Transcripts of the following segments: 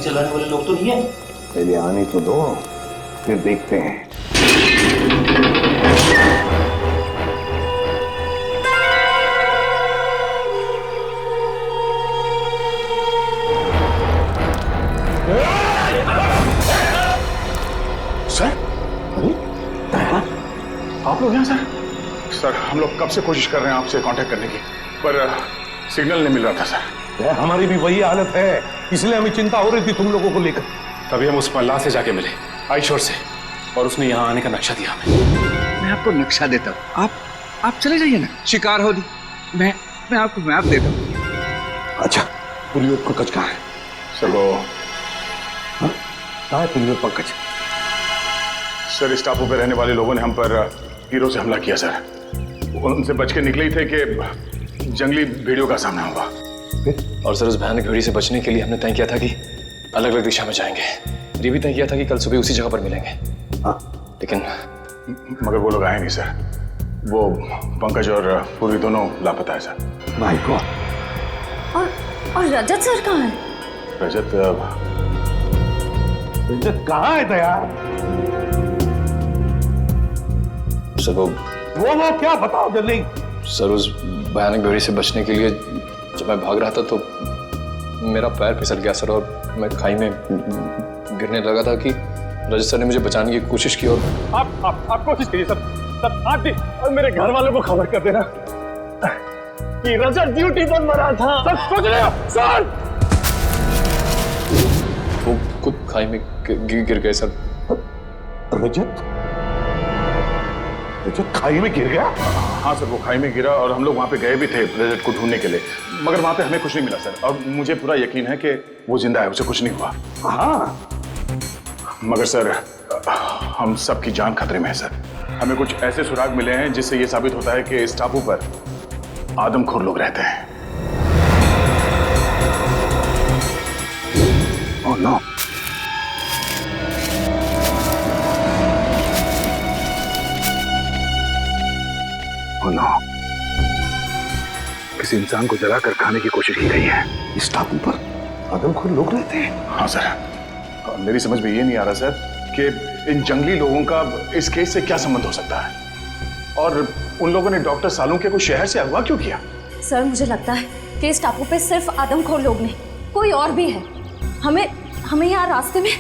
चलाने वाले लोग तो नहीं है। पहले आने तो दो, फिर देखते हैं। सर, आप लोग यहाँ सर? सर हम लोग कब से कोशिश कर रहे हैं आपसे कांटेक्ट करने की, पर सिग्नल नहीं मिल रहा था सर। हमारी भी वही हालत है, इसलिए हमें चिंता हो रही थी तुम लोगों को लेकर। तभी हम उस मल्लाह से जाके मिले आईशोर से, और उसने यहाँ आने का नक्शा दिया हमें। मैं आपको नक्शा देता हूँ, आप चले जाइए ना, शिकार हो दी। मैं आपको मैप देता हूँ। अच्छा, पुलिस पंकज कहाँ है? सर वो कहाँ है पुलिस पंकज? सर इस टापू पे रहने वाले लोगों ने हम पर हीरो से हमला किया सर। उनसे बच के निकले ही थे कि जंगली भेड़ियों का सामना हुआ। और सर उस भयानक भेड़ी से बचने के लिए हमने तय किया था कि अलग अलग दिशा में जाएंगे। ये भी तय किया था कि कल सुबह उसी जगह पर मिलेंगे। लेकिन मगर वो लोग आए नहीं सर। वो पंकज और पूर्वी दोनों लापता है सर। My God. और रजत सर कहाँ है? रजत कहाँ है दया? सर वो क्या बताओ जल्दी। सर उस भयानक भेड़ी से बचने के लिए जब मैं भाग रहा था तो मेरा पैर फिसल गया सर, और मैं खाई में गिरने लगा था कि रजत सर ने मुझे बचाने की कोशिश की। और आप कोशिश कीजिए सर आप भी और मेरे घर वालों को खबर कर देना कि रजत ड्यूटी पर मरा था। सर सोच रहे हो सर? वो खुद खाई में गिर गए सर। रजत खाई में गिर गया? हाँ सर, वो खाई में गिरा और हम लोग वहाँ पे गए भी थे रजत को ढूंढने के लिए, मगर वहाँ पे हमें कुछ नहीं मिला सर। और मुझे पूरा यकीन है कि वो जिंदा है, उसे कुछ नहीं हुआ। हाँ, मगर सर हम सबकी जान खतरे में है सर। हमें कुछ ऐसे सुराग मिले हैं जिससे ये साबित होता है कि इस टापू पर आदमखोर लोग रहते हैं। Oh no. नो, किसी इंसान को जलाकर खाने की कोशिश की गई है। इस टापू पर आदमखोर लोग रहते हैं? हाँ सर, मेरी समझ में ये नहीं आ रहा सर कि इन जंगली लोगों का इस केस से क्या संबंध हो सकता है, और उन लोगों ने डॉक्टर सालुंके को शहर से अगवा क्यों किया? सर मुझे लगता है कि इस टापू पे सिर्फ आदमखोर लोग नहीं, कोई और भी है। हमें यहाँ रास्ते में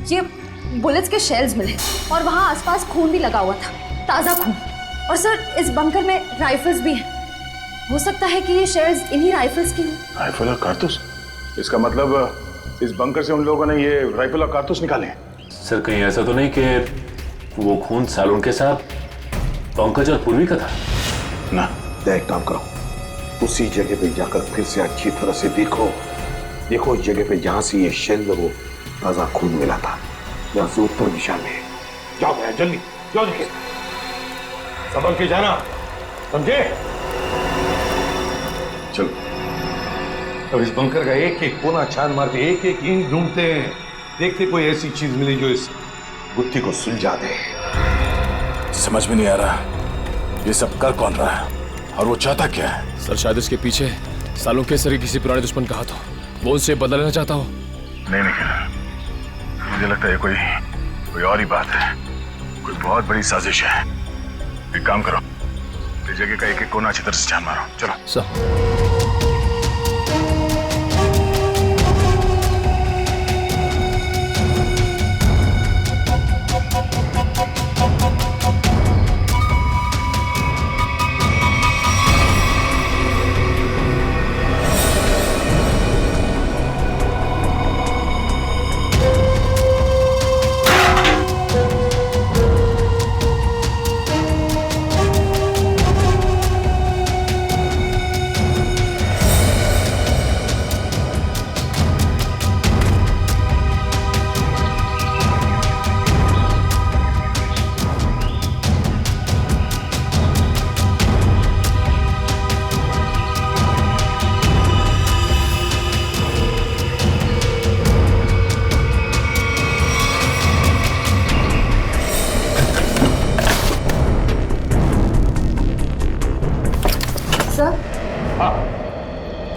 ये बुलेट्स के शेल्स मिले और वहाँ आसपास खून भी लगा हुआ था, ताज़ा खून। और सर इस बंकर में राइफल्स भी हैं। हो सकता है कि ये शेल्स इन्हीं राइफल्स की हों। राइफल और कारतूस? इसका मतलब इस बंकर से उन लोगों ने ये राइफल और कारतूस निकाले हैं। सर कहीं ऐसा तो नहीं कि वो खून सालुंके साहब पंकज और पूर्वी का था? ना। एक काम करो, उसी जगह पे जाकर फिर से अच्छी तरह से देखो उस जगह पे जहां से ये शेल वो ताजा खून मिला था, जहां से उत्तर दिशा में। जाओ भैया जल्दी जाओ, देखिए संभल के जाना, समझे? चलो। अब इस बंकर का एक एक कोना छान मार के एक एक ईंट ढूंढते हैं, देखते कोई ऐसी चीज मिले जो इस गुत्थी को सुलझा दे। समझ में नहीं आ रहा ये सब कर कौन रहा है और वो चाहता क्या है? सर शायद इसके पीछे सालुंके सर किसी पुराने दुश्मन का हाथ हो, वो उससे बदला लेना चाहता हो। नहीं निखिल, मुझे लगता है कोई और ही बात है, कोई बहुत बड़ी साजिश है। एक काम करो, इस जगह का एक एक कोना अच्छी तरह से छान मारो। चलो सर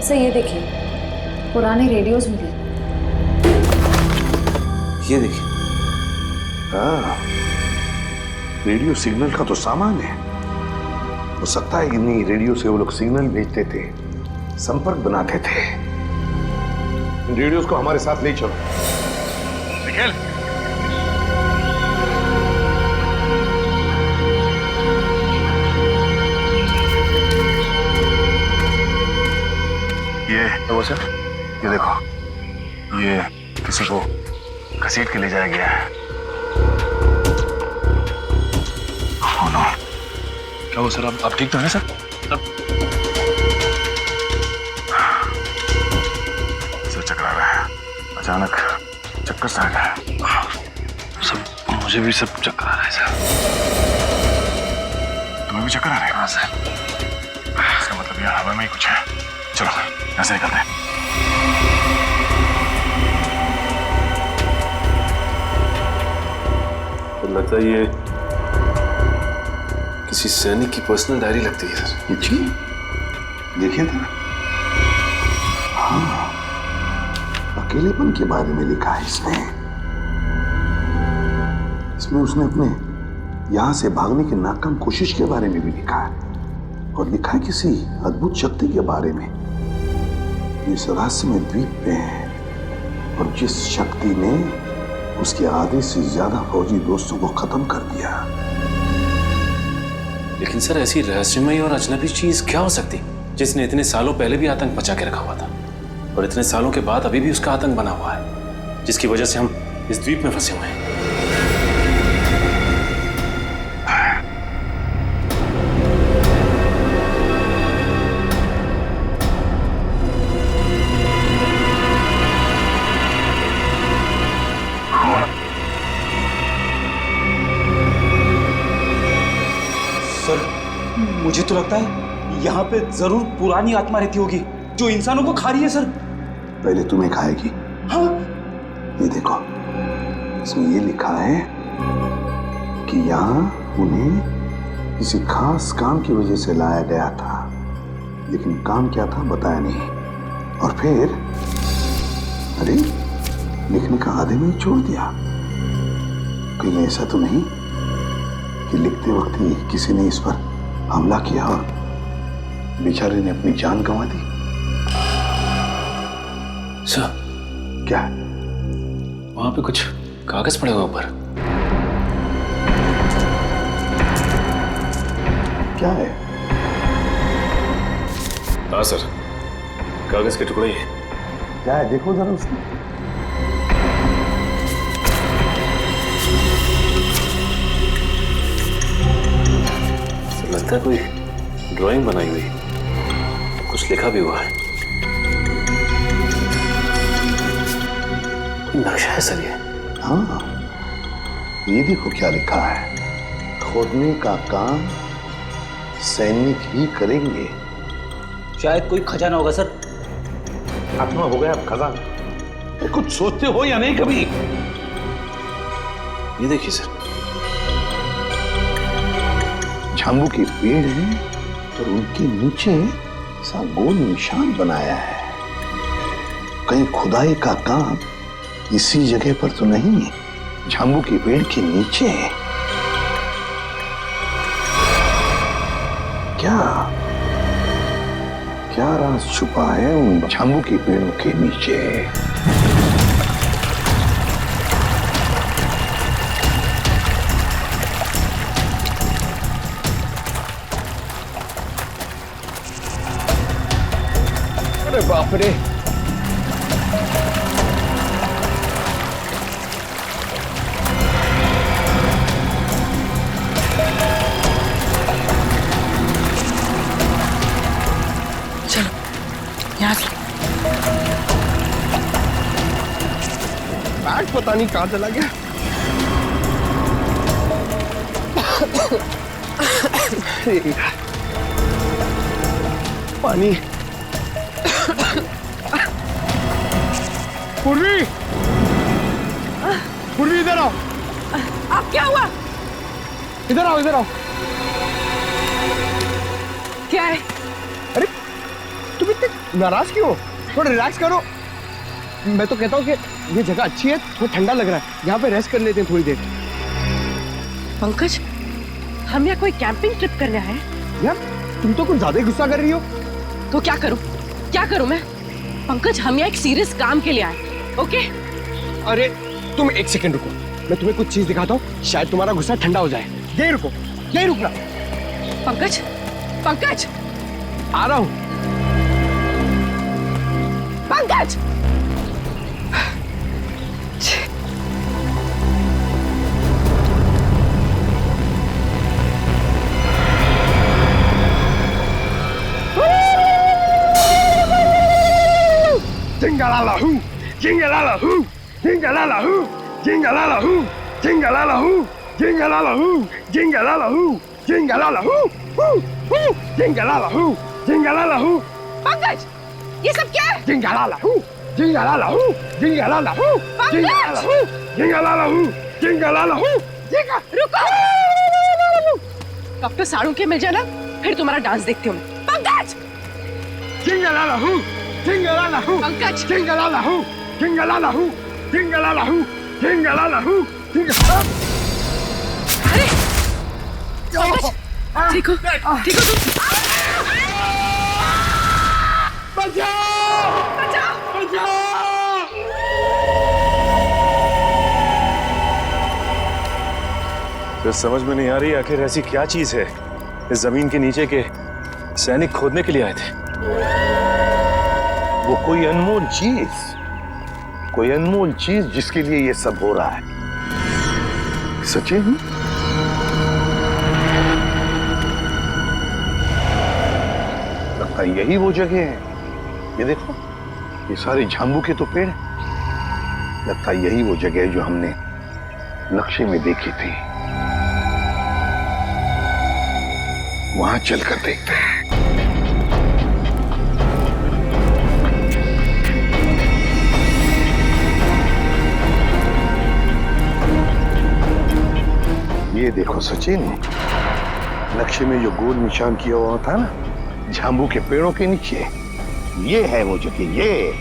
सर ये देखिए पुराने रेडियोज मिले। ये देखिए। हाँ, रेडियो सिग्नल का तो सामान है। हो सकता है कि नहीं रेडियो से वो लोग सिग्नल भेजते थे, संपर्क बनाते थे। इन रेडियोस को हमारे साथ ले चलो। निखिल, ये सर, ये देखो, ये किसी को घसीट के ले जाया गया है। Oh no. क्या हुआ सर? आप ठीक तो हैं सर? सर चकरा रहा है, अचानक चक्कर सा आ गया। सब मुझे भी सब चक्कर आ रहा है सर। तुम्हें भी चक्कर आ रहा है? हाँ सर। इसका मतलब यहाँ हवा में ही कुछ है। चलो यहाँ से निकलते हैं। तो लगता है ये किसी सैनिक की पर्सनल डायरी लगती है सर। जी, देखिए था। हाँ, अकेलेपन के बारे में लिखा है इसने। इसमें उसने अपने यहां से भागने की नाकाम कोशिश के बारे में भी लिखा है, और लिखा है किसी अद्भुत शक्ति के बारे में इस रहस्यमय द्वीप पे है, और जिस शक्ति ने उसके आधे से ज्यादा फौजी दोस्तों को खत्म कर दिया। लेकिन सर ऐसी रहस्यमयी और अजनबी चीज क्या हो सकती जिसने इतने सालों पहले भी आतंक बचा के रखा हुआ था, और इतने सालों के बाद अभी भी उसका आतंक बना हुआ है, जिसकी वजह से हम इस द्वीप में फंसे हुए हैं। मुझे तो लगता है यहाँ पे जरूर पुरानी आत्मा रहती होगी जो इंसानों को खा रही है सर। पहले तुम्हें खाएगी। हाँ? ये देखो, इसमें ये लिखा है कि यहाँ उन्हें किसी खास काम की वजह से लाया गया था, लेकिन काम क्या था बताया नहीं। और फिर अरे, लिखने का आधे में ही छोड़ दिया। कहीं ऐसा तो नहीं कि लिखते वक्त ही किसी ने इस पर हमला किया और बेचारे ने अपनी जान गंवा दी? सर, क्या? वहां पे कुछ कागज पड़े हुए ऊपर। क्या है? हाँ सर, कागज के टुकड़े हैं। क्या है देखो जरा उसको। लगता है कोई ड्राइंग बनाई हुई, कुछ लिखा भी हुआ है। नक्शा है सर ये। हाँ, ये देखो क्या लिखा है। खोदने का काम सैनिक ही करेंगे। शायद कोई खजाना होगा सर। आत्मा हो गया अब खजाना। कुछ सोचते हो या नहीं कभी? ये देखिए सर, झांगू के पेड़ हैं और उनके नीचे सा गोल निशान बनाया है। कहीं खुदाई का काम इसी जगह पर तो नहीं, झांगू के पेड़ के नीचे। क्या क्या राज छुपा है उन झांगू के पेड़ों के नीचे? बाप रे, चलो यहाँ से। बैग पता नहीं कहाँ चला गया। पानी। पूर्वी, पूर्वी इधर आओ। अब क्या हुआ? इधर आओ, इधर आओ। क्या है? तुम इतने नाराज क्यों हो? थोड़ा रिलैक्स करो। मैं तो कहता हूँ कि ये जगह अच्छी है, थोड़ा ठंडा लग रहा है, यहाँ पे रेस्ट कर लेते हैं थोड़ी देर। पंकज, हम यहाँ कोई कैंपिंग ट्रिप करने आए हैं। यार तुम तो कुछ ज्यादा ही गुस्सा कर रही हो। तो क्या करूं? क्या करूं मैं? पंकज, हम यहाँ एक सीरियस काम के लिए आए, ओके? अरे तुम एक सेकंड रुको, मैं तुम्हें कुछ चीज दिखाता हूँ, शायद तुम्हारा गुस्सा ठंडा हो जाए। यही रुको, यही रुकना। पंकज, पंकज, आ रहा हूँ। Pankaj! Jingalala-hoo, jingalala-hoo, jingalala-hoo, jingalala-hoo, jingalala-hoo, jingalala-hoo, jingalala-hoo, jingalala-hoo, hoo, hoo, jingalala-hoo, jingalala-hoo, Pankaj, ये सब क्या है? jingalala-hoo, jingalala-hoo, jingalala-hoo, jingalala-hoo, jingalala-hoo, jingalala-hoo, jinga. रुको! डॉक्टर साड़ू के मिल जाना, फिर तुम्हारा डांस देखती हूँ मैं। Pankaj! Jingalala-hoo, jingalala-hoo, Pankaj! jingalala-hoo, jingalala-hoo, jingalala-hoo, jingalala-hoo, jingalala-hoo. अरे! पंकज! ठीक हो तुम? तो समझ में नहीं आ रही आखिर ऐसी क्या चीज है इस जमीन के नीचे के सैनिक खोदने के लिए आए थे। वो कोई अनमोल चीज जिसके लिए ये सब हो रहा है। सचिन, लगता है यही वो जगह है। ये देखो, ये सारे झांबू के तो पेड़ हैं। लगता है यही वो जगह है जो हमने नक्शे में देखी थी। वहां चलकर देखते हैं। ये देखो सचिन, नक्शे में जो गोल निशान किया हुआ था ना, झांबू के पेड़ों के नीचे, ये है वो जगह। ये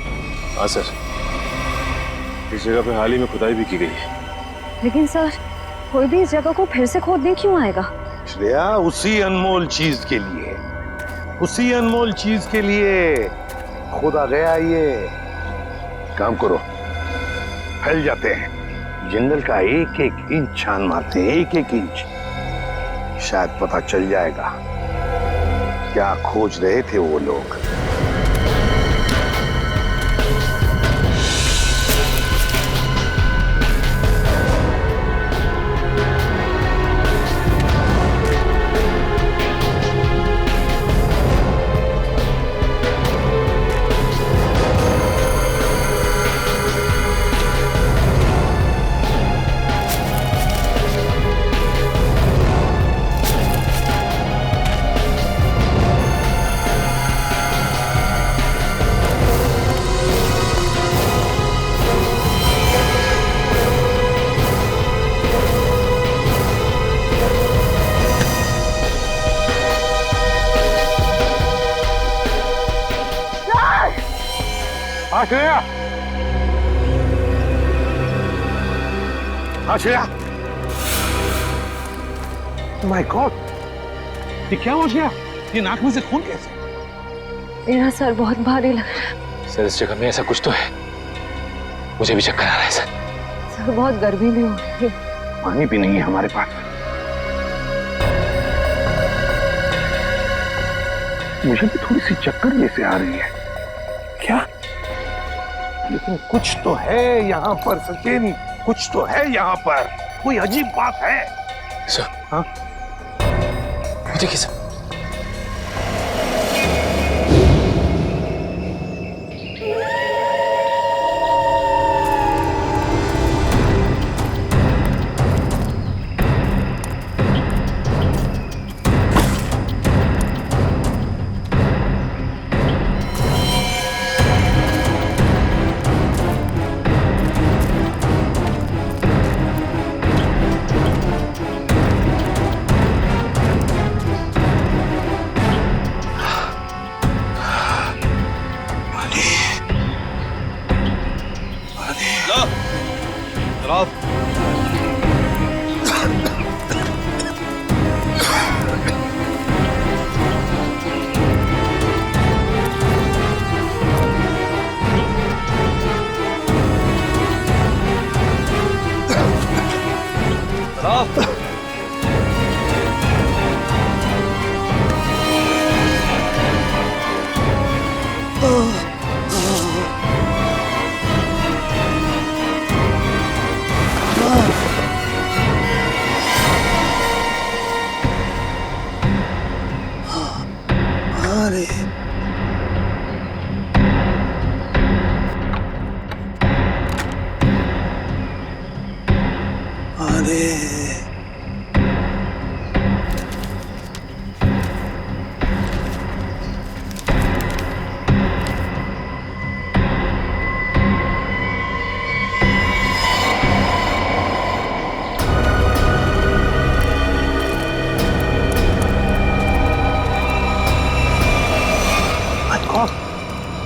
हाँ सर, इस जगह पे हाल ही में खुदाई भी की गई है। लेकिन सर, कोई भी इस जगह को फिर से खोदने क्यों आएगा? श्रेया, उसी अनमोल चीज के लिए खोदा गया। ये काम करो, फैल जाते हैं, जंगल का एक एक इंच छान मारते हैं, एक एक इंच। शायद पता चल जाएगा क्या खोज रहे थे वो लोग। श्रेया, माय गॉड, ये क्या हो गया? ये नाक में से खून कैसे? मेरा सर बहुत भारी लग रहा है। सर, इस जगह में ऐसा कुछ तो है, मुझे भी चक्कर आ रहा है सर। सर, बहुत गर्मी भी हो रही है। पानी भी नहीं है हमारे पास। मुझे भी थोड़ी सी चक्कर जैसे आ रही है। क्या? लेकिन कुछ तो है यहाँ पर सचिन, कुछ तो है यहाँ पर। कोई अजीब बात है। सर, हाँ, वो देखिए सर।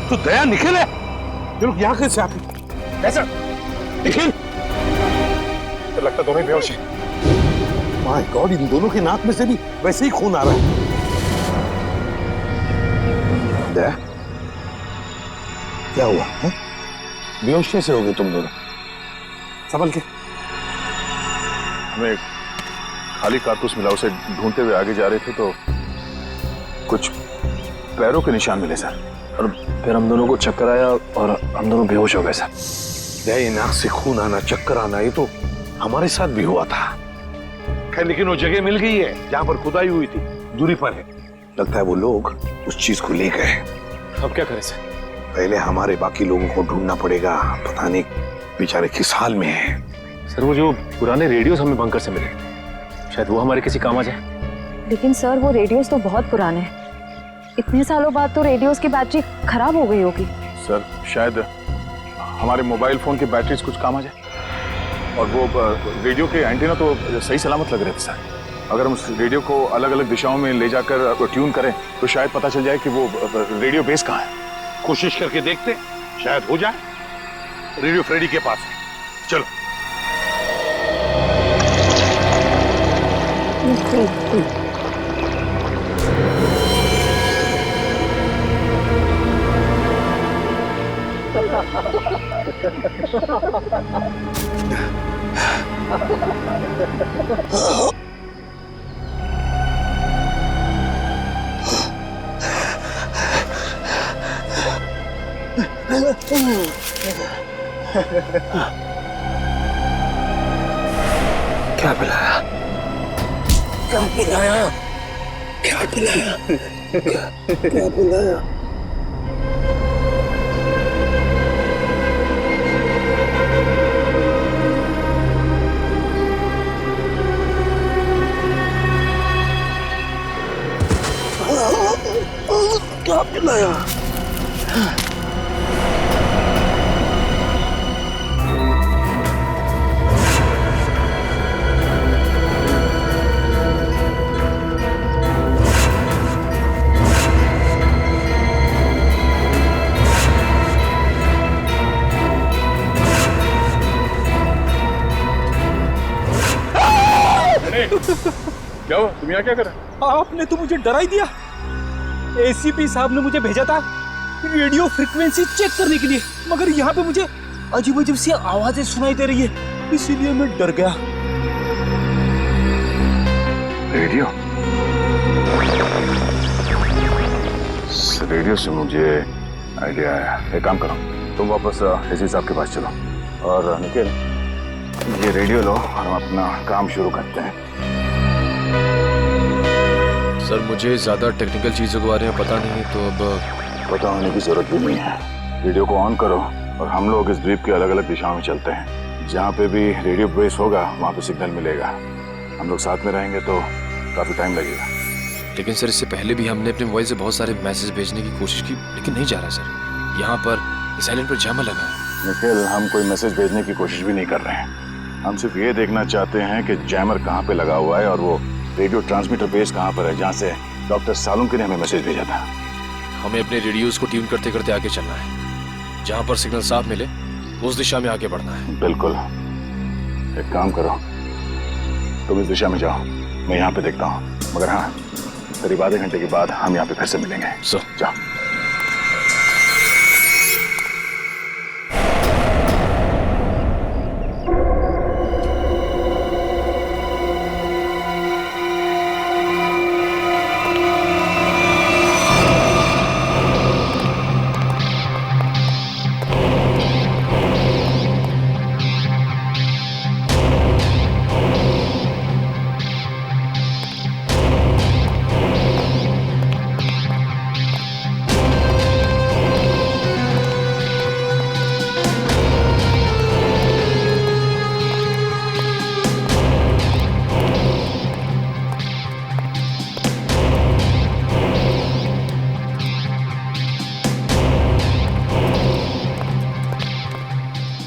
तो दया निखिल है। ये लोग यहाँ कैसे आते? कैसा निखिल? तो लगता दोनों ही बेहोश हैं। माय गॉड, इन दोनों के नाक में से भी वैसे ही खून आ रहा है। दया, क्या हुआ है? बेहोश कैसे हो गए तुम दोनों? संभल के। हमें खाली कारतूस मिला, उसे ढूंढते हुए आगे जा रहे थे तो कुछ पैरों के निशान मिले सर, और फिर हम दोनों को चक्कर आया और हम दोनों बेहोश हो गए सर। दया, नाक से खून आना, चक्कर आना, ये तो हमारे साथ भी हुआ था। खैर, लेकिन वो जगह मिल गई है जहां पर खुदाई हुई थी, दूरी पर है। लगता है वो लोग उस चीज को ले गए। अब क्या करें सर? पहले हमारे बाकी लोगों को ढूंढना पड़ेगा। पता नहीं बेचारे किस हाल में हैं। सर वो जो पुराने रेडियोस हमें बंकर से मिले, शायद वो हमारे किसी काम आ जाए। लेकिन सर वो रेडियोस तो बहुत पुराने हैं। इतने सालों बाद तो रेडियोस की बैटरी खराब हो गई होगी। सर शायद हमारे मोबाइल फोन की बैटरीज कुछ काम आ जाए। और वो रेडियो के एंटीना तो सही सलामत लग रहे थे सर। अगर हम उस रेडियो को अलग अलग दिशाओं में ले जाकर ट्यून करें तो शायद पता चल जाए कि वो रेडियो बेस कहाँ है। कोशिश करके देखते, शायद हो जाए। रेडियो फ्रेडी के पास है, चलो। क्या पिलाया? क्या पिलाया? क्या पिलाया? क्या पिलाया? क्या पिलाया? क्या हुआ? तुम यहाँ क्या कर रहे हो? आपने तो मुझे डरा ही दिया। एसीपी साहब ने मुझे भेजा था रेडियो फ्रीक्वेंसी चेक करने के लिए, मगर यहाँ पे मुझे अजीब अजीब सी आवाजें सुनाई दे रही है, इसीलिए मैं डर गया। रेडियो? रेडियो से मुझे आइडिया आया। एक काम करो, तुम वापस एसीपी साहब के पास चलो और निखिल ये रेडियो लो और हम अपना काम शुरू करते हैं। सर मुझे ज़्यादा टेक्निकल चीज़ों के बारे में पता नहीं है, तो अब पता होने की जरूरत भी नहीं है। रेडियो को ऑन करो और हम लोग इस द्वीप के अलग अलग दिशाओं में चलते हैं। जहाँ पे भी रेडियो बेस होगा वहाँ पे सिग्नल मिलेगा। हम लोग साथ में रहेंगे तो काफ़ी टाइम लगेगा। लेकिन सर इससे पहले भी हमने अपने मोबाइल से बहुत सारे मैसेज भेजने की कोशिश की, लेकिन नहीं जा रहा सर। यहाँ पर साइलेंट पर जैमर लगा है। निखिल, हम कोई मैसेज भेजने की कोशिश भी नहीं कर रहे हैं। हम सिर्फ ये देखना चाहते हैं कि जैमर कहाँ पे लगा हुआ है और वो रेडियो ट्रांसमीटर बेस कहाँ पर है जहाँ से डॉक्टर सालुंके ने हमें मैसेज भेजा था। हमें अपने रेडियोस को ट्यून करते करते आगे चलना है। जहाँ पर सिग्नल साफ मिले उस दिशा में आगे बढ़ना है। बिल्कुल। एक काम करो, तुम इस दिशा में जाओ, मैं यहाँ पे देखता हूँ। मगर हाँ, करीब आधे घंटे के बाद हम यहाँ पे फिर से मिलेंगे। जाओ।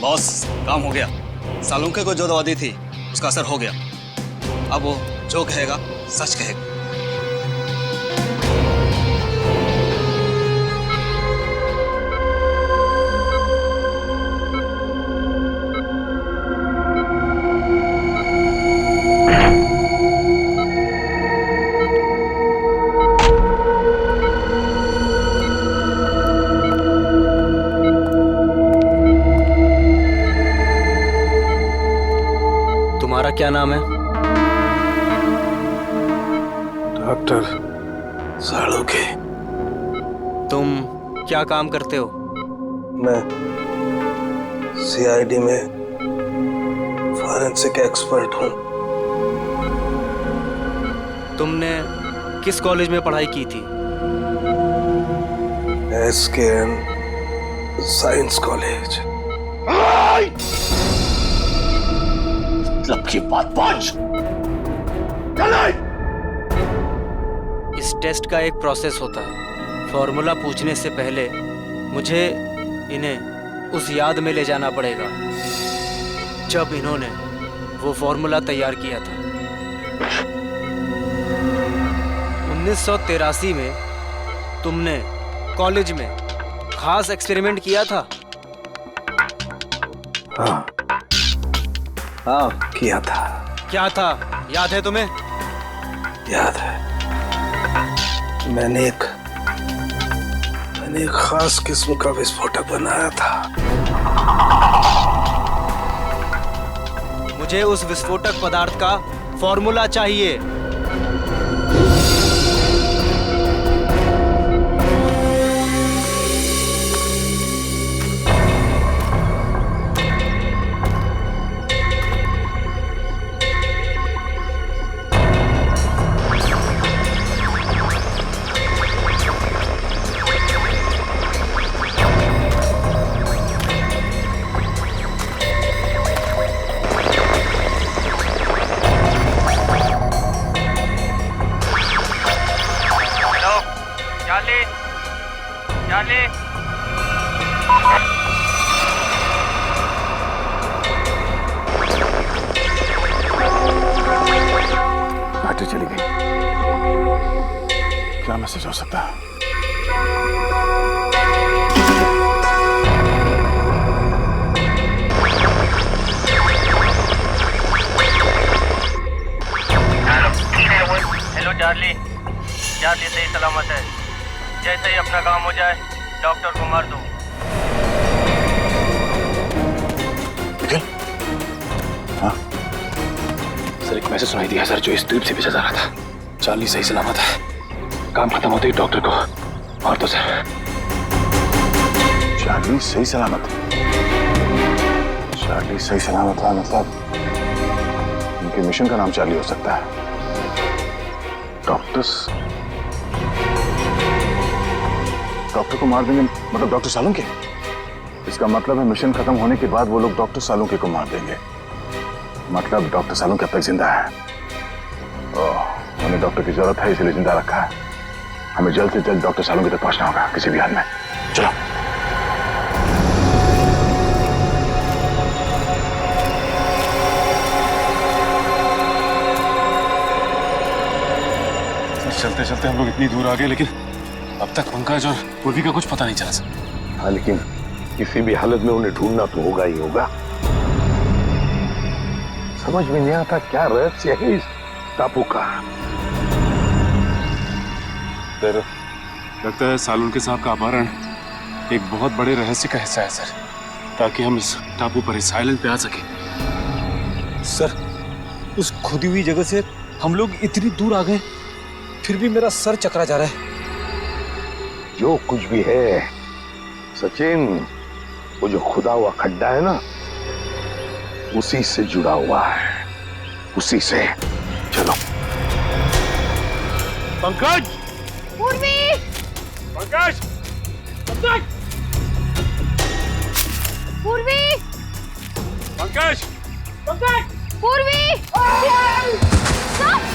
बॉस, काम हो गया। सालुंके को जो दवा दी थी उसका असर हो गया। अब वो जो कहेगा सच कहेगा। नाम है? डॉक्टर सालुंखे। तुम क्या काम करते हो? मैं सीआईडी में फॉरेंसिक एक्सपर्ट हूँ। तुमने किस कॉलेज में पढ़ाई की थी? SKN science college. मतलब की बात पांच। इस टेस्ट का एक प्रोसेस होता है। फॉर्मूला पूछने से पहले मुझे इन्हें उस याद में ले जाना पड़ेगा जब इन्होंने वो फॉर्मूला तैयार किया था। 1983 में तुमने कॉलेज में खास एक्सपेरिमेंट किया था? हाँ किया था। क्या था, याद है तुम्हें? याद है। मैंने एक खास किस्म का विस्फोटक बनाया था। मुझे उस विस्फोटक पदार्थ का फॉर्मूला चाहिए। बैटरी चली गई। क्या मैसेज हो सकता है? हेलो चार्ली, चार्ली सही सलामत है। जैसे ही अपना काम हो जाए डॉक्टर को मार दो। हाँ? सर एक मैसेज सुनाई दिया सर, जो इस द्वीप से भेजा जा रहा था। चार्ली सही सलामत है। काम खत्म होते ही डॉक्टर को मार दो सर। चार्ली सही सलामत है? चार्ली सही सलामत है मतलब उनके मिशन का नाम चार्ली हो सकता है। डॉक्टर को मार देंगे मतलब डॉक्टर सालुंखे? इसका मतलब है मिशन खत्म होने के बाद वो लोग डॉक्टर सालुंखे को मार देंगे। मतलब डॉक्टर सालुंखे अब तक जिंदा है। उन्हें डॉक्टर की जरूरत है इसलिए जिंदा रखा है। हमें जल्द से जल्द डॉक्टर सालुंखे तक पहुंचना होगा किसी भी हाल में। चलो। चलते चलते हम लोग इतनी दूर आ गए, लेकिन अब तक पंकज और पूर्वी का कुछ पता नहीं चला सर। हाँ, लेकिन किसी भी हालत में उन्हें ढूंढना तो होगा ही होगा। समझ में नहीं आता क्या रहस्य है इस टापू का। सर लगता है सालुंखे साहब का अपहरण एक बहुत बड़े रहस्य का हिस्सा है सर, ताकि हम इस टापू पर इस आइलैंड पे आ सके। सर उस खुदी हुई जगह से हम लोग इतनी दूर आ गए, फिर भी मेरा सर चकरा जा रहा है। जो कुछ भी है सचिन, वो जो खुदा हुआ खड्डा है ना, उसी से जुड़ा हुआ है, उसी से। चलो। पंकज! पूर्वी! पंकज! पंकज! पूर्वी! पंकज! पंकज! पूर्वी!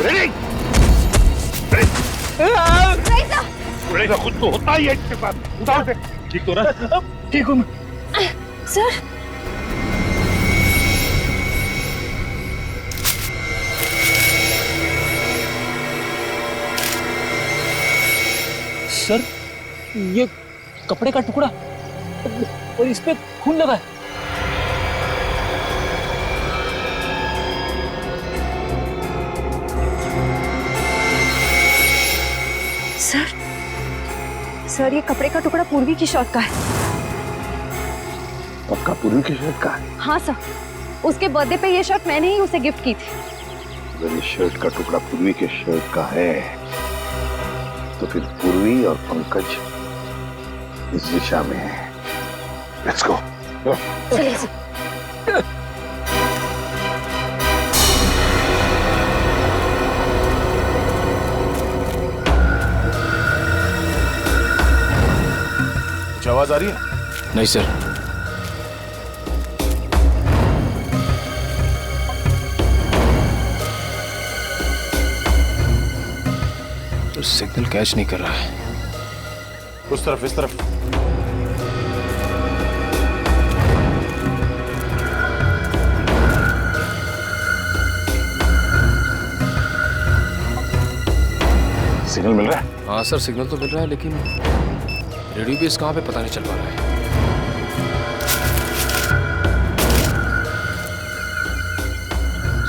रेडी? रेजा! खुद तो होता ही है इसके साथ। उठाओ से। ठीक तो रहा? ठीक हूँ मैं। सर सर ये कपड़े का टुकड़ा और इस पे खून लगा है। सर ये कपड़े का टुकड़ा पूर्वी की शर्ट का है। पक्का पूर्वी की शर्ट का है? हाँ सर, उसके बर्थडे पे ये शर्ट मैंने ही उसे गिफ्ट की थी। अगर ये शर्ट का टुकड़ा पूर्वी के शर्ट का है तो फिर पूर्वी और पंकज इस दिशा में है। Let's go. कुछ आवाज आ रही है? नहीं सर। तो सिग्नल कैच नहीं कर रहा है। उस तरफ, इस तरफ। सिग्नल मिल रहा है? हाँ सर, सिग्नल तो मिल रहा है, लेकिन रेडियो बेस कहाँ पे पता नहीं चल पा रहा है।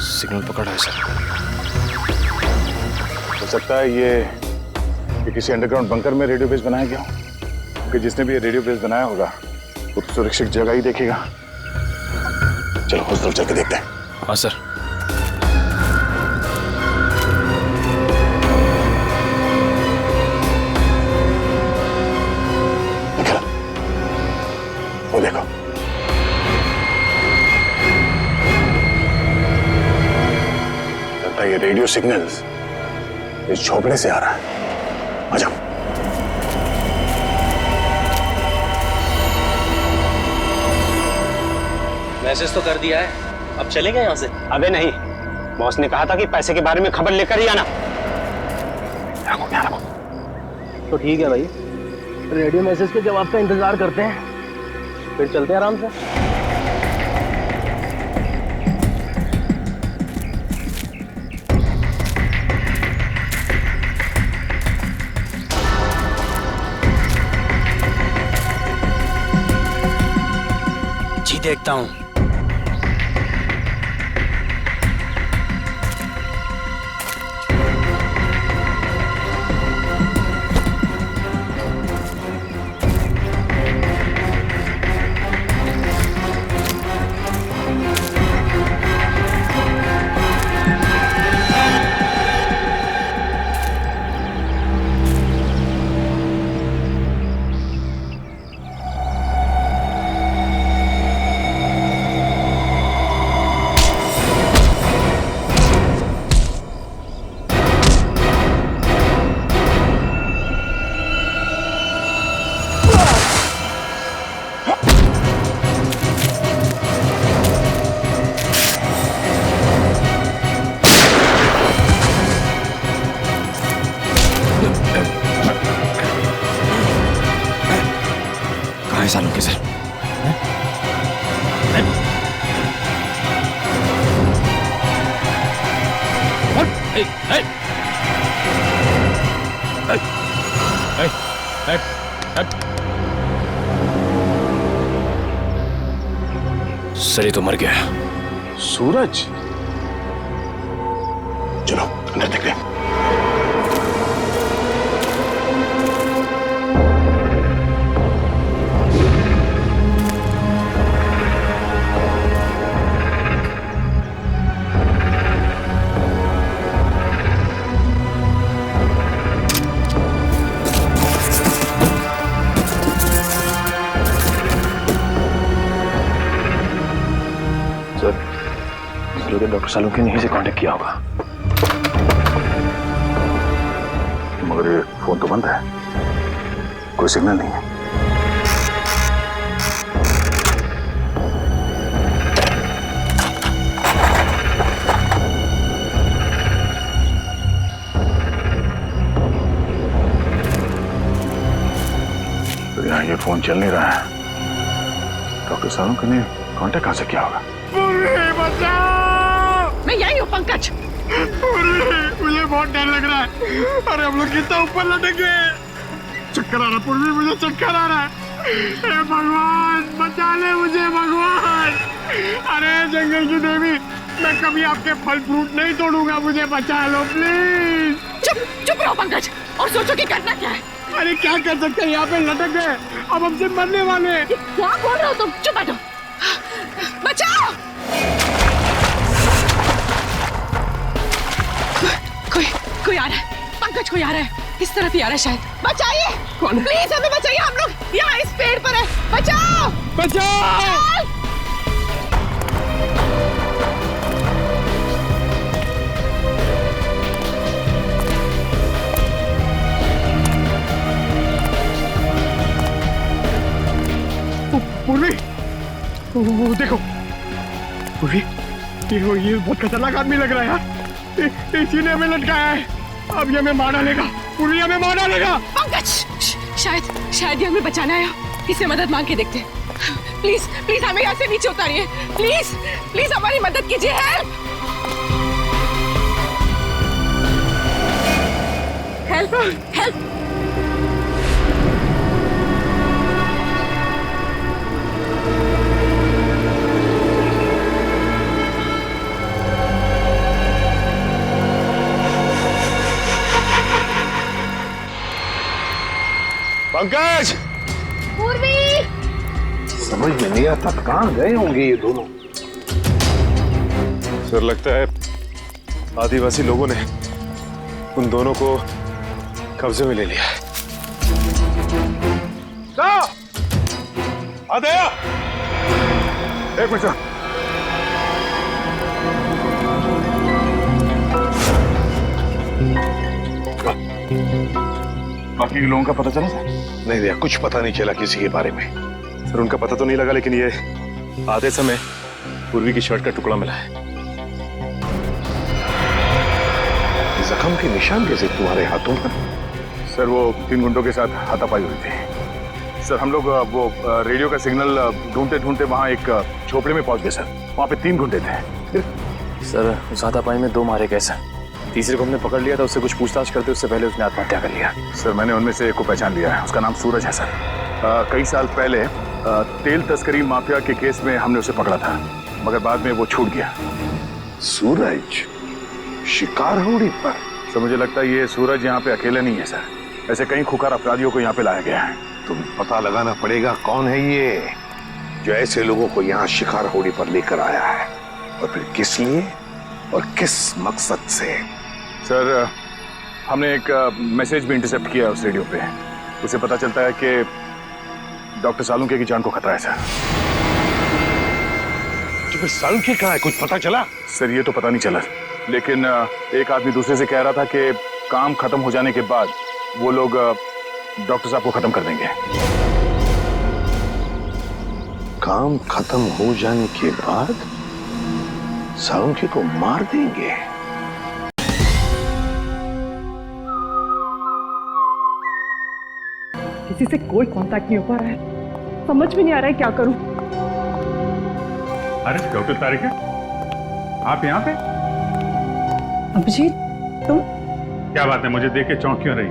सिग्नल पकड़ा है सर। हो सकता है ये किसी अंडरग्राउंड बंकर में रेडियो बेस बनाया गया हो, क्योंकि जिसने भी ये रेडियो बेस बनाया होगा वो तो सुरक्षित जगह ही देखेगा। चलो उस तरफ चल के देखते हैं। हाँ सर। वो देखो, लगता है ये रेडियो सिग्नल्स इस झोपड़े से आ रहा है। आ जाओ। मैसेज तो कर दिया है, अब चलेंगे यहाँ से? अबे नहीं, बॉस ने कहा था कि पैसे के बारे में खबर लेकर ही आना। तो ठीक है भाई, रेडियो मैसेज के जवाब का इंतजार करते हैं, फिर चलते हैं आराम से। जी देखता हूँ। सालों के सर। सर ये तो मर गया। सूरज, चलो अंदर देखते हैं। डॉक्टर सालुंके ने यहीं से कांटेक्ट किया होगा, मगर ये फोन तो बंद है, कोई सिग्नल नहीं है। तो यहाँ ये फोन चल नहीं रहा है, डॉक्टर सालुंके ने कांटेक्ट कहाँ से किया होगा? मैं यही हूँ पंकज। मुझे बहुत डर लग रहा है। अरे हम लोग कितना ऊपर लटके, चक्कर आ रहा पूर्वी, मुझे चक्कर आ रहा है। हे भगवान बचा ले मुझे भगवान। अरे जंगल की देवी, मैं कभी आपके फल फ्रूट नहीं तोड़ूंगा, मुझे बचा लो प्लीज। चुप चुप रहो पंकज और सोचो कि करना क्या है। अरे क्या कर सकते हैं, यहाँ पे लटक गए, अब हमसे मरने वाले। क्या बोल रहे हो तुम? चुप बैठो, बचाओ। कोई आ रहा है, पंकज कोई आ रहा है, इस तरफ ही आ रहा है शायद। बचाइए, कौन? प्लीज हमें बचाइए, हम लोग यहाँ इस पेड़ पर है, बचाओ बचाओ। पूर्वी, वो देखो पूर्वी, ये बहुत खतरनाक आदमी लग रहा है यार। इसी ने हमें लटकाया है, अब ये हमें मार डालेगा। पूर्वी हमें मार डालेगा। पंकज, शायद ये हमें बचाना आया, इससे मदद मांग के देखते हैं। प्लीज प्लीज हमें यहाँ से नीचे उतारिए, प्लीज प्लीज हमारी मदद कीजिए, हेल्प हेल्प हेल्प। पंकज, पूर्वी, समझ में नहीं आता कहां गए होंगे ये दोनों। सर लगता है आदिवासी लोगों ने उन दोनों को कब्जे में ले लिया है। आदया, एक मिनट। बाकी लोगों का पता चला सर? नहीं भैया, कुछ पता नहीं चला किसी के बारे में। सर उनका पता तो नहीं लगा, लेकिन ये आधे समय पूर्वी की शर्ट का टुकड़ा मिला है। जख्म के निशान कैसे तुम्हारे हाथों पर? सर वो 3 गुंडों के साथ हाथापाई हुई थी। सर हम लोग वो रेडियो का सिग्नल ढूंढते ढूंढते वहाँ एक झोपड़े में पहुंच गए सर। वहाँ पे 3 गुंडे थे। सर उस हाथापाई में 2 मारे गए सर। तीसरे को हमने पकड़ लिया था, उससे कुछ पूछताछ करते उससे पहले उसने आत्महत्या कर लिया। सर मैंने उनमें से एक को पहचान लिया है, उसका नाम सूरज है सर। कई साल पहले तेल तस्करी माफिया के केस में हमने उसे पकड़ा था, मगर बाद में वो छूट गया। सूरज शिकार होड़ी पर? सर मुझे लगता है ये सूरज यहाँ पे अकेला नहीं है सर, ऐसे कई खुकार अपराधियों को यहाँ पे लाया गया है। तुम पता लगाना पड़ेगा कौन है ये जो ऐसे लोगों को यहाँ शिकार होड़ी पर लेकर आया है, और फिर किस लिए और किस मकसद से। सर हमने एक मैसेज भी इंटरसेप्ट किया उस रेडियो पे, उसे पता चलता है कि डॉक्टर सालुंके की जान को खतरा है सर। तो फिर सालुंके कहाँ है, कुछ पता चला? सर ये तो पता नहीं चला, लेकिन एक आदमी दूसरे से कह रहा था कि काम खत्म हो जाने के बाद वो लोग डॉक्टर साहब को खत्म कर देंगे। काम खत्म हो जाने के बाद सालुंके को मार देंगे? किसी से कोई कांटेक्ट नहीं हो पा रहा है, समझ में नहीं आ रहा है क्या करूं। अरे डॉक्टर तारिका, आप यहाँ पे? अभिजीत तुम? क्या बात है, मुझे देख के चौंक क्यों रही?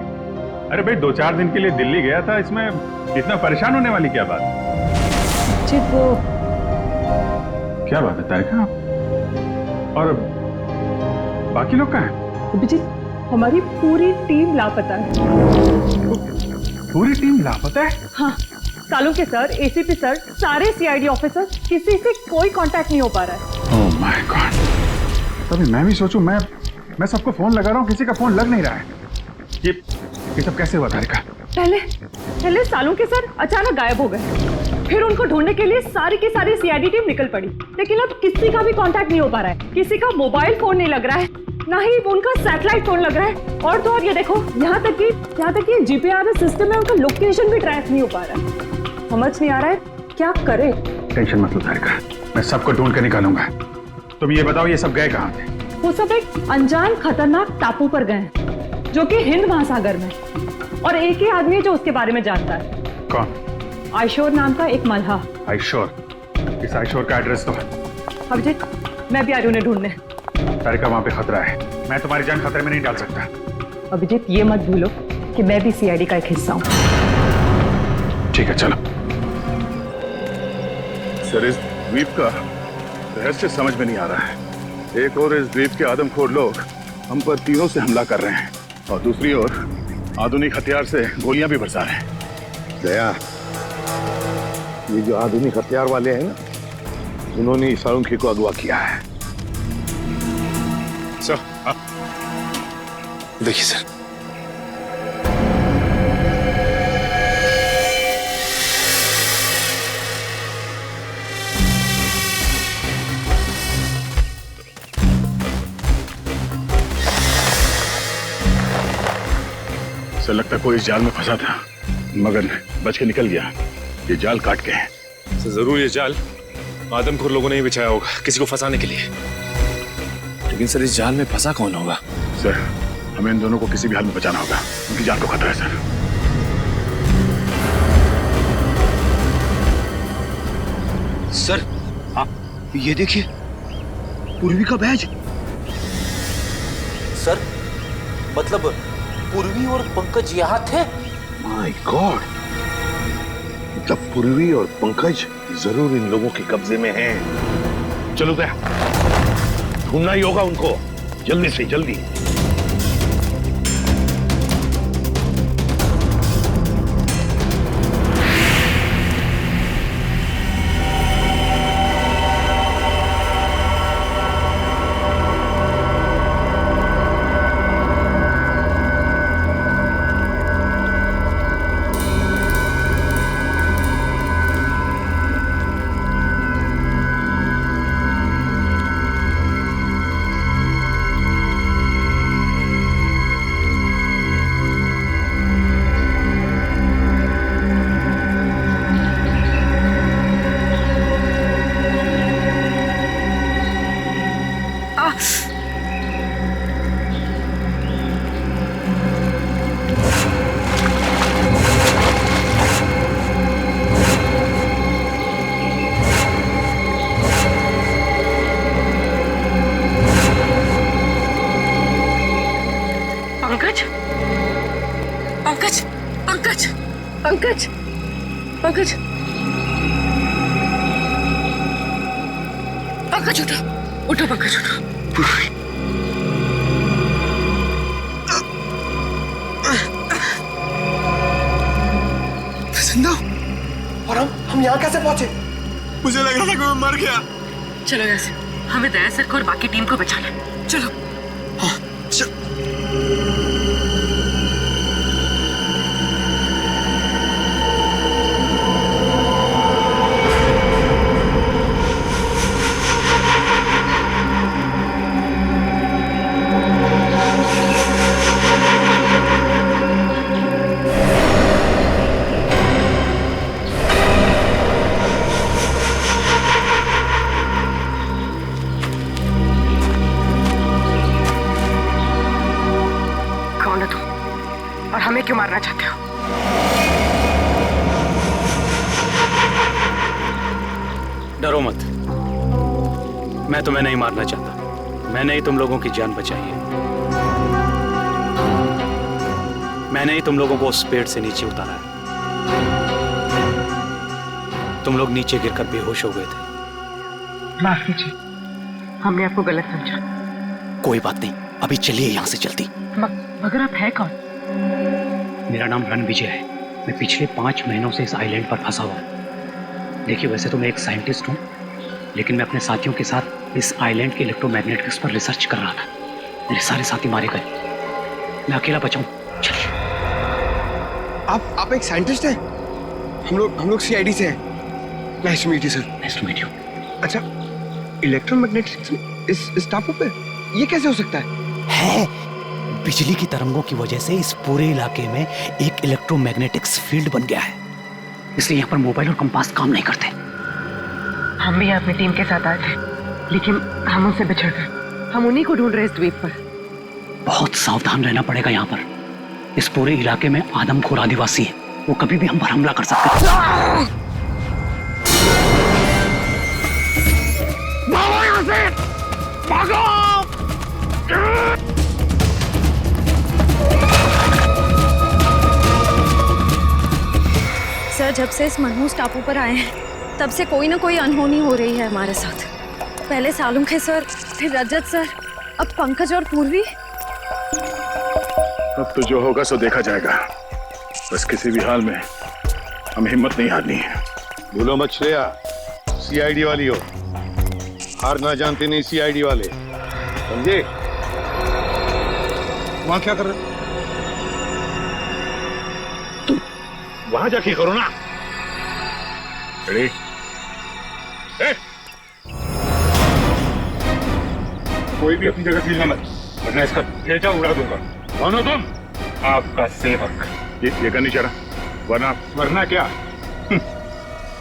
अरे भाई 2-4 दिन के लिए दिल्ली गया था, इसमें इतना परेशान होने वाली क्या बात? जी वो क्या बात है तारिका, और बाकी लोग कहाँ हैं? अभिजीत हमारी पूरी टीम लापता है। पूरी टीम लापता है? हाँ, सालुंके सर, एसीपी सर, सारे सीआईडी ऑफिसर, किसी से कोई कांटेक्ट नहीं हो पा रहा है। ओह माय गॉड, तभी मैं भी सोचूं, मैं सबको फोन लगा रहा हूँ, किसी का फोन लग नहीं रहा है। ये सब कैसे हुआ तारिका? पहले सालुंके सर अचानक गायब हो गए, फिर उनको ढूंढने के लिए सारी की सारी सीआईडी टीम निकल पड़ी, लेकिन अब किसी का भी कांटेक्ट नहीं हो पा रहा है। किसी का मोबाइल फोन नहीं लग रहा है, ना ही उनका सैटेलाइट फोन लग रहा है, और तो और ये देखो यहाँ तक कि जीपीआरएस सिस्टम में उनका लोकेशन भी ट्रैक नहीं हो पा रहा है। समझ नहीं आ रहा है क्या करे। टेंशन मत लो तारिका, मैं सबको ढूंढ कर निकालूंगा। तुम ये बताओ ये सब गए कहाँ थे? वो सब एक अनजान खतरनाक टापू पर गए जो कि हिंद महासागर में, और एक ही आदमी है जो उसके बारे में जानता है। कौन? आयशोर नाम का एक मल्हा। आयशोर? इस आयशोर का एड्रेस तो? अभिजीत मैं भी आ रही हूँ उन्हें ढूंढने। तारिका वहां पे खतरा है, मैं तुम्हारी जान खतरे में नहीं डाल सकता। अभिजीत ये मत भूलो कि मैं भी सीआईडी का एक हिस्सा हूँ। ठीक है चलो। सर इस द्वीप का रहस्य समझ में नहीं आ रहा है। एक और इस द्वीप के आदमखोर लोग हम पर तीरों से हमला कर रहे हैं, और दूसरी ओर आधुनिक हथियार से गोलियां भी बरसा रहे हैं। दया, ये जो आधुनिक हथियार वाले हैं ना, उन्होंने सालुंके को अगवा किया है। सर देखिए सर, सर लगता कोई इस जाल में फंसा था मगर बच के निकल गया। ये जाल काट के है। सर जरूर ये जाल आदमखोर लोगों ने ही बिछाया होगा किसी को फंसाने के लिए। लेकिन सर इस जाल में फंसा कौन होगा? सर हमें इन दोनों को किसी भी हाल में बचाना होगा, उनकी जान को खतरा है सर। सर ये देखिए पूर्वी का बैज। सर मतलब पूर्वी और पंकज यहाँ थे? माय गॉड, मतलब पूर्वी और पंकज जरूर इन लोगों के कब्जे में हैं। चलो दया, ढूंढना ही होगा उनको, जल्दी से जल्दी। पंकज पंकज पंकज पंकज पंकज पंकज उठो उठो पंकज उठो। जिंदा और हम यहाँ कैसे पहुंचे? मुझे लग रहा था कि मैं मर गया। चलो ऐसे हमें दया सर को और बाकी टीम को बचाना है। चलो। हाँ, हमें क्यों मारना चाहते हो? डरो मत, मैं तुम्हें नहीं मारना चाहता। मैंने ही तुम लोगों की जान बचाई है। मैंने ही तुम लोगों को उस पेड़ से नीचे उतारा है। तुम लोग नीचे गिरकर बेहोश हो गए थे। माफ कीजिए, हमने आपको गलत समझा। कोई बात नहीं, अभी चलिए यहाँ से जल्दी। मगर आप है कौन? मेरा नाम रणविजय है। मैं पिछले 5 महीनों से इस आइलैंड पर फंसा हुआ हूँ। देखिए वैसे तो मैं एक साइंटिस्ट हूँ, लेकिन मैं अपने साथियों के साथ इस आइलैंड के इलेक्ट्रोमैग्नेटिक्स पर रिसर्च कर रहा था। मेरे सारे साथी मारे गए, मैं अकेला बचा हूँ। चलिए। आप एक साइंटिस्ट हैं? हम लोग CID से हैं। Nice to meet you sir. Nice to meet you. अच्छा, इलेक्ट्रोमैग्नेटिक्स इस टापू पे ये कैसे हो सकता है? बिजली की तरंगों की वजह से इस पूरे इलाके में एक इलेक्ट्रोमैग्नेटिक्स फील्ड बन गया है, इसलिए यहाँ पर मोबाइल और कंपास काम नहीं करते। हम भी अपनी टीम के साथ आए थे, लेकिन हम उनसे बिछड़ गए। हम उन्हीं को ढूंढ रहे इस द्वीप पर। बहुत सावधान रहना पड़ेगा यहाँ पर। इस पूरे इलाके में आदमखोर आदिवासी है, वो कभी भी हम पर हमला कर सकते हैं। भागो यहाँ से, भागो! सर जब से इस मनहूस टापू पर आए हैं तब से कोई ना कोई अनहोनी हो रही है हमारे साथ। पहले सालुंखे सर, फिर रजत सर, अब पंकज और पूर्वी। अब तो जो होगा सो देखा जाएगा। बस किसी भी हाल में हमें हिम्मत नहीं हारनी है। भूलो मत श्रेया, CID वाली हो, हार ना जानते नहीं CID वाले, समझे? वहां क्या कर रहे? तुम वहां जाके करो ना। रेडी? कोई भी अपनी जगह से हिलना मत, वरना इसका भेजा उड़ा दूंगा। कौन हो तुम? आपका सेवक। ये करनी चाह रहा, वरना क्या?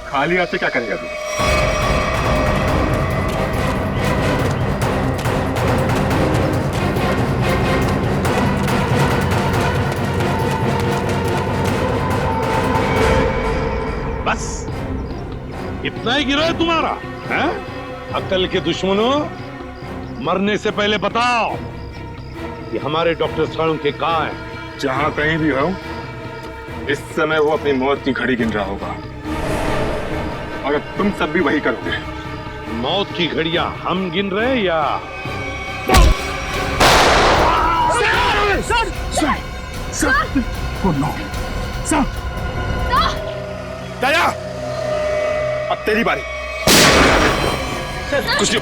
खाली हाथ से क्या करेगा तू? बस इतना ही गिरा है तुम्हारा, हैं? अक्ल के दुश्मनों, मरने से पहले बताओ कि हमारे डॉक्टर सालुंखे कहाँ हैं? जहां कहीं भी हो, इस समय वो अपनी मौत की घड़ी गिन रहा होगा। अगर तुम सब भी वही करते। मौत की घड़ियां हम गिन रहे या? दया, अब तेरी बारी। कुछ नहीं।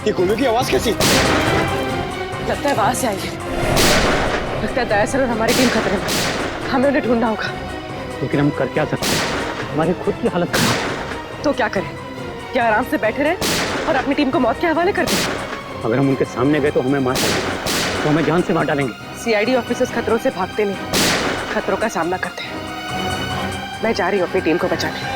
ये गोलियों की आवाज कैसी? लगता है वहां से आई है। लगता है दया सर और हमारी टीम खतरे में। हमें उन्हें ढूंढना होगा। लेकिन हम कर क्या सकते हैं? हमारी खुद की हालत खराब है। तो क्या करें? क्या आराम से बैठे रहे और अपनी टीम को मौत के हवाले कर दें? अगर हम उनके सामने गए तो हमें मार डालेंगे, तो हमें जान से मार डालेंगे। सीआईडी ऑफिसर्स खतरों से भागते नहीं, खतरों का सामना करते हैं। मैं जा रही हूँ अपनी टीम को बचाने।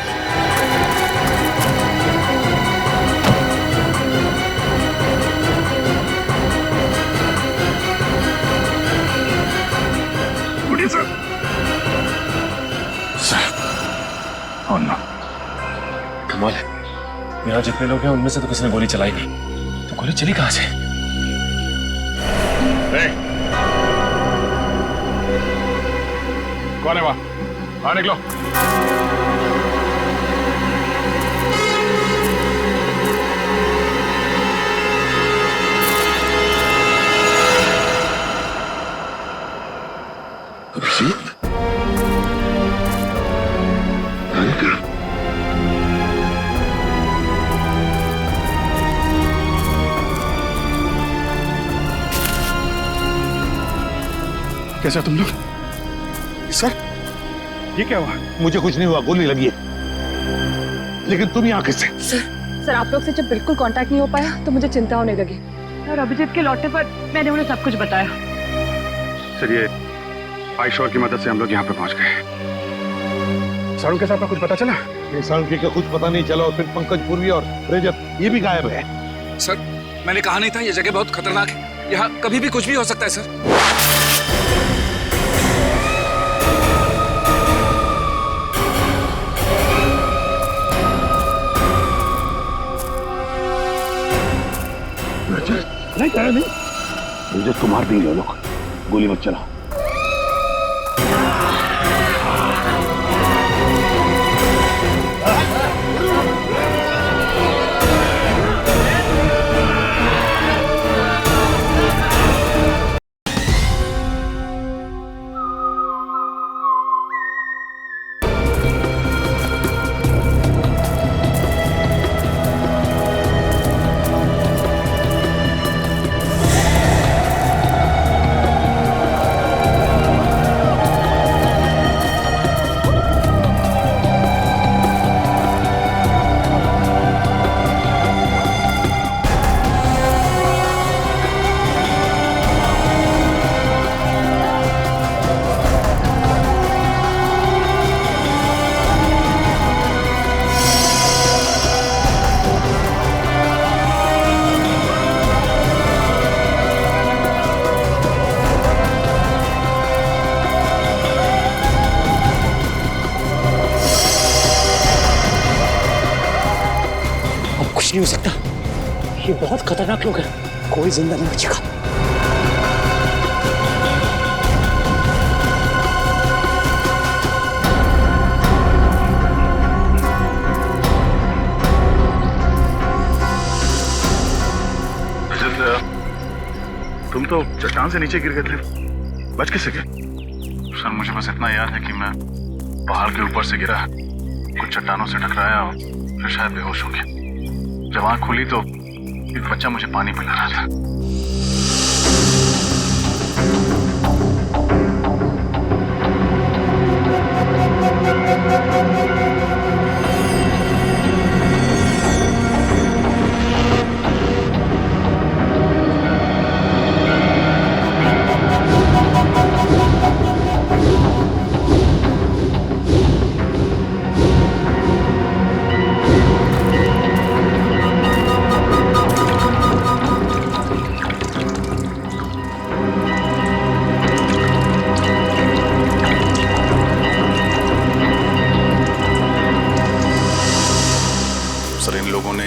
कमाल है, यहाँ जितने लोग हैं उनमें से तो किसी ने गोली चलाई नहीं, तो गोली चली कहाँ से? कौन है वहां? हाँ निकलो। अभिजीत, कैसा तुम लोग? सर, ये क्या हुआ? मुझे कुछ नहीं हुआ, गोली लगी है। लेकिन तुम यहाँ किससे? सर आप लोग से जब बिल्कुल कांटेक्ट नहीं हो पाया तो मुझे चिंता होने लगी और अभिजीत के लौटने पर मैंने उन्हें सब कुछ बताया। सर, ये आयशोर की मदद से हम लोग यहाँ पे पहुंच गए। सालुंखे साहब का कुछ पता चला? सालुंखे का कुछ पता नहीं चला और फिर पंकज पूर्वी और रजत ये भी गायब है। सर मैंने कहा नहीं था ये जगह बहुत खतरनाक है, यहाँ कभी भी कुछ भी हो सकता है सर। नहीं कह नहीं, रजत को मार देंगे लोग, गोली मत चला। कुछ नहीं हो सकता, ये बहुत खतरनाक लोग हैं, कोई जिंदा नहीं बचेगा। तुम तो चट्टान से नीचे गिर गए थे, बच कैसे गए? सर मुझे बस इतना याद है कि मैं पहाड़ के ऊपर से गिरा, कुछ चट्टानों से टकराया और फिर शायद बेहोश हो गया। जब आँख खुली तो एक बच्चा मुझे पानी पिला रहा था।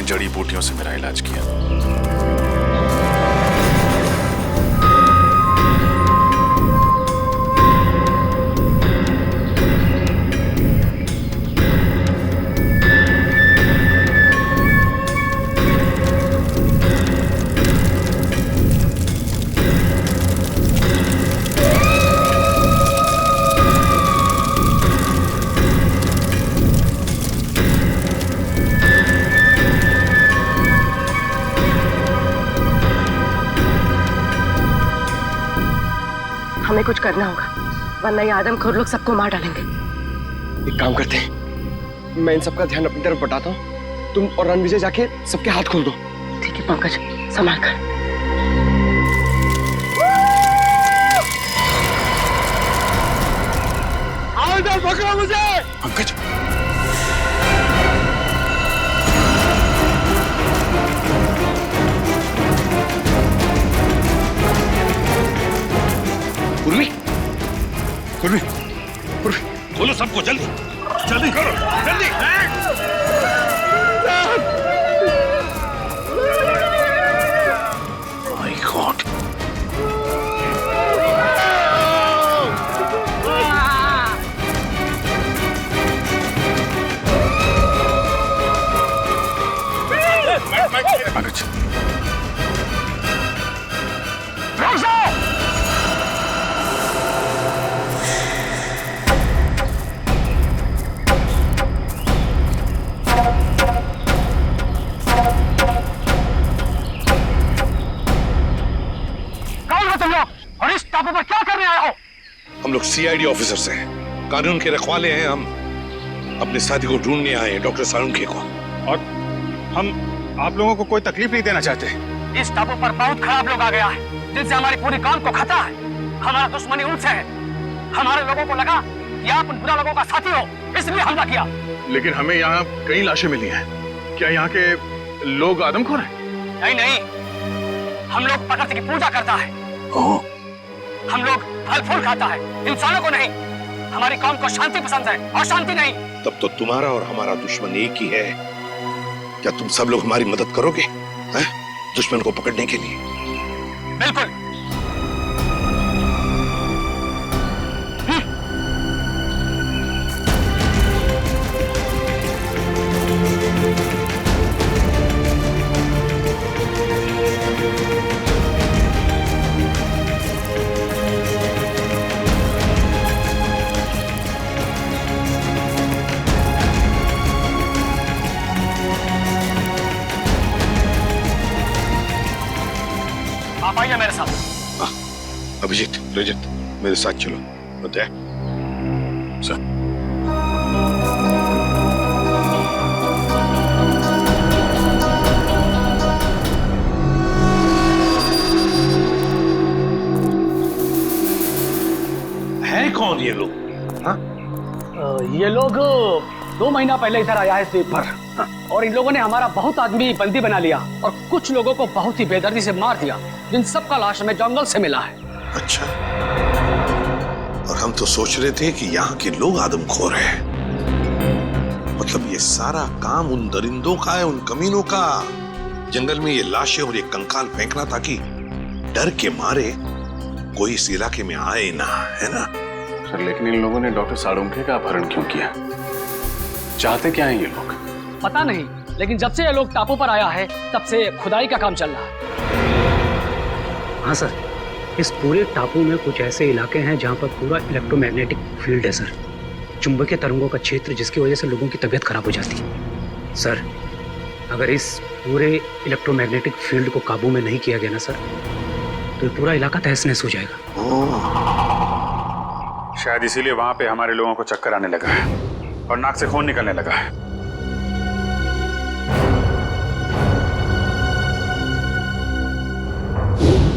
जड़ी बूटियों से मेरा इलाज किया। हमें कुछ करना होगा, वरना ये आदमखोर लोग सबको मार डालेंगे। एक काम करते हैं, मैं इन सबका ध्यान अपनी तरफ बटाता हूँ, तुम और रणविजय जाके सबके हाथ खोल दो। ठीक है पंकज, संभाल कर। आओ इधर, पकड़ो मुझे। पंकज, पूर्वी, पूर्वी, पूर्वी, खोलो सबको, जल्दी जल्दी करो, जल्दी। माय गॉड, पंकज, हम लोग सीआईडी ऑफिसर्स हैं, कानून के रखवाले हैं। हम अपने साथी को ढूंढने आए हैं, डॉक्टर साळुंखे को। और हम आप लोगों को कोई तकलीफ नहीं देना चाहते। इस टापू पर बहुत खराब लोग आ गया है, जिनसे हमारी पूरी कौम को खतरा है। हमारा दुश्मनी उनसे है। हमारे लोगों को लगा कि आप उन बुरा लोगों का साथी हो, इसलिए हमला किया। लेकिन हमें यहाँ कई लाशें मिली हैं। क्या यहाँ के लोग आदमखोर हैं? नहीं नहीं, हम लोग प्रकृति की पूजा करता है। हम लोग फल फूल खाता है, इंसानों को नहीं। हमारी कौम को शांति पसंद है और शांति नहीं। तब तो तुम्हारा और हमारा दुश्मन एक ही है। क्या तुम सब लोग हमारी मदद करोगे दुश्मन को पकड़ने के लिए? बिल्कुल। आप आइए मेरे साथ। अभिजीत, रजत, मेरे साथ चलो। बताए सर। है कौन ये लोग? ये लोग 2 महीना पहले इधर आया है द्वीप पर, और इन लोगों ने हमारा बहुत आदमी बंदी बना लिया और कुछ लोगों को बहुत ही बेदर्दी से मार दिया, जिन सबका लाश हमें जंगल से मिला है। अच्छा, और हम तो सोच रहे थे कि यहाँ के लोग आदमखोर हैं। मतलब ये सारा काम उन दरिंदों का है, उन कमीनों का। जंगल में ये लाशें और ये कंकाल फेंकना ताकि डर के मारे कोई इस इलाके में आए ना, है ना? सर, लेकिन इन लोगों ने डॉक्टर साळुंखे का अपहरण क्यों किया? चाहते क्या हैं ये लोग? पता नहीं, लेकिन जब से ये लोग टापू पर आया है तब से खुदाई का काम चल रहा है। हाँ सर, इस पूरे टापू में कुछ ऐसे इलाके हैं जहाँ पर पूरा इलेक्ट्रोमैग्नेटिक फील्ड है सर। चुंबकीय तरंगों का क्षेत्र जिसकी वजह से लोगों की तबीयत खराब हो जाती है। सर, अगर इस पूरे इलेक्ट्रोमैग्नेटिक फील्ड को काबू में नहीं किया गया ना सर, तो ये पूरा इलाका तहस-नहस हो जाएगा। शायद इसीलिए वहां पे हमारे लोगों को चक्कर आने लगा है और नाक से खून निकलने लगा है।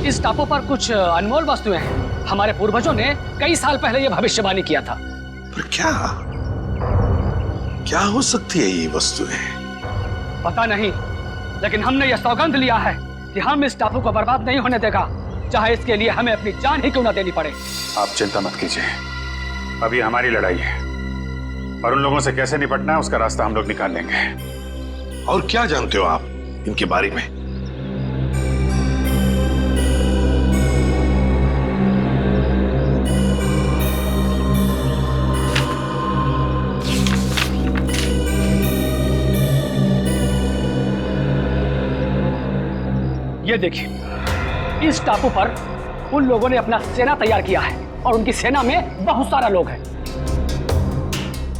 इस टापू पर कुछ अनमोल वस्तुएं हैं। हमारे पूर्वजों ने कई साल पहले यह भविष्यवाणी किया था। पर क्या हो सकती है ये वस्तुएं? पता नहीं, लेकिन हमने यह सौगंध लिया है कि हम इस टापू को बर्बाद नहीं होने देगा, चाहे इसके लिए हमें अपनी जान ही क्यों ना देनी पड़े। आप चिंता मत कीजिए, अभी हमारी लड़ाई है और उन लोगों से कैसे निपटना है उसका रास्ता हम लोग निकाल लेंगे। और क्या जानते हो आप इनके बारे में? ये देखिए, इस टापू पर उन लोगों ने अपना सेना तैयार किया है और उनकी सेना में बहुत सारा लोग हैं।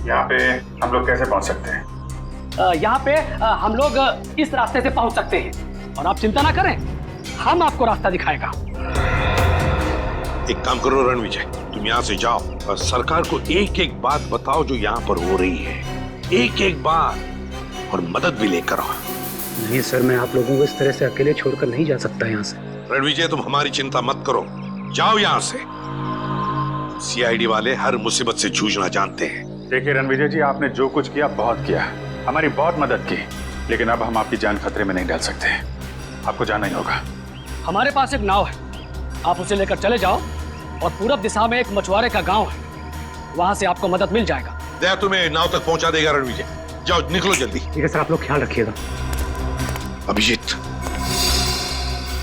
यहाँ पे हम लोग कैसे पहुंच सकते हैं? यहाँ पे हम लोग इस रास्ते से पहुंच सकते हैं और आप चिंता ना करें, हम आपको रास्ता दिखाएगा। एक काम करो रणविजय, तुम यहाँ से जाओ और सरकार को एक एक बात बताओ जो यहाँ पर हो रही है, एक एक बात, और मदद भी लेकर आओ। नहीं सर, मैं आप लोगों को इस तरह से अकेले छोड़कर नहीं जा सकता यहाँ से। रणविजय, तुम हमारी चिंता मत करो, जाओ यहाँ से। सीआईडी वाले हर मुसीबत से जूझना जानते हैं। देखिए रणविजय जी, आपने जो कुछ किया बहुत किया, हमारी बहुत मदद की, लेकिन अब हम आपकी जान खतरे में नहीं डाल सकते। आपको जाना ही होगा। हमारे पास एक नाव है, आप उसे लेकर चले जाओ और पूरब दिशा में एक मछुआरे का गांव है, वहां से आपको मदद मिल जाएगा। दया तुम्हें नाव तक पहुंचा देगा रणविजय, जाओ निकलो जल्दी। ठीक है सर, आप लोग ख्याल रखिएगा। अभिजीत,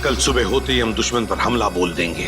कल सुबह होते ही हम दुश्मन पर हमला बोल देंगे।